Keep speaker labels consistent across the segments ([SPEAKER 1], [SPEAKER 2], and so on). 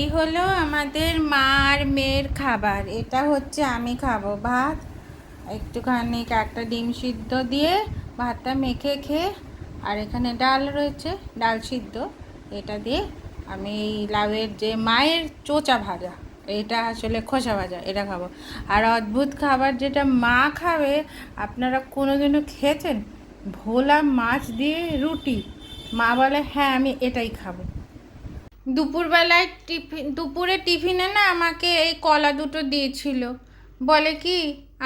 [SPEAKER 1] এই হলো আমাদের মা আর মেয়ের খাবার। এটা হচ্ছে আমি খাবো ভাত, একটুখানি একটা ডিম সিদ্ধ দিয়ে ভাতটা মেখে খেয়ে, আর এখানে ডাল রয়েছে, ডাল সিদ্ধ। এটা দিয়ে আমি এই লাউয়ের যে মায়ের চোচা ভাজা, এটা আসলে খোসা ভাজা, এটা খাবো। আর অদ্ভুত খাবার যেটা মা খাবে, আপনারা কোনোদিনও খেয়েছেন? ভোলা মাছ দিয়ে রুটি। মা বলে হ্যাঁ আমি এটাই খাবো। দুপুরবেলায় দুপুরে টিফিনে না আমাকে এই কলা দুটো দিয়েছিল, বলে কি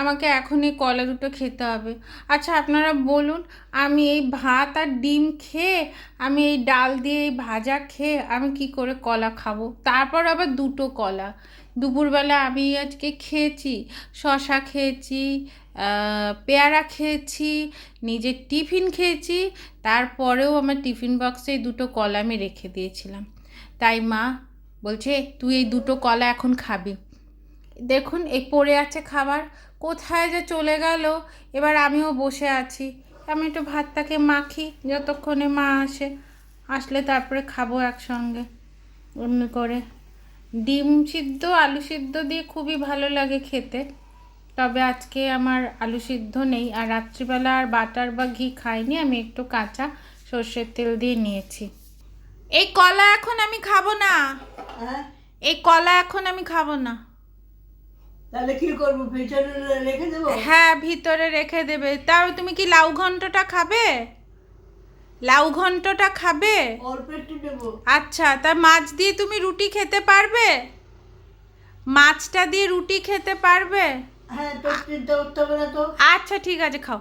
[SPEAKER 1] আমাকে এখনই কলা দুটো খেতে হবে। আচ্ছা আপনারা বলুন, আমি এই ভাত আর ডিম খেয়ে, আমি এই ডাল দিয়ে এই ভাজা খেয়ে আমি কি করে কলা খাবো? তারপর আবার দুটো কলা দুপুরবেলা আমি আজকে খেয়েছি। শশা খেয়েছি, পেয়ারা খেয়েছি, নিজের টিফিন খেয়েছি, তারপরেও আমার টিফিন বক্সে এই দুটো কলা আমি রেখে দিয়েছিলাম। তাই মা বলছে তুই এই দুটো কলা এখন খাবি। দেখুন এই পড়ে আছে খাবার, কোথায় যে চলে গেল। এবার আমিও বসে আছি, আমি একটু ভাতটাকে মাখি যতক্ষণে মা আসলে তারপরে খাবো একসঙ্গে অমনি করে। ডিম সিদ্ধ আলু সিদ্ধ দিয়ে খুবই ভালো লাগে খেতে, তবে আজকে আমার আলু সিদ্ধ নেই, আর রাত্রিবেলা আর বাটার বা ঘি খাইনি, আমি একটু কাঁচা সর্ষের তেল দিয়ে নিয়েছি। এই কলা এখন আমি খাবো না, এই কলা এখন আমি খাবো না।
[SPEAKER 2] তাহলে কি করবো, ভিতরে রেখে দেবো?
[SPEAKER 1] হ্যাঁ ভিতরে রেখে দেবে। তাও তুমি কি লাউ ঘন্টটা খাবে? লাউ ঘন্টটা খাবে?
[SPEAKER 2] অল্প একটু দেবো।
[SPEAKER 1] আচ্ছা, তা মাছ দিয়ে তুমি রুটি খেতে পারবে? মাছটা দিয়ে রুটি খেতে পারবে?
[SPEAKER 2] হ্যাঁ, তো চিন্তা করতে হবে না তো।
[SPEAKER 1] আচ্ছা ঠিক আছে, খাও।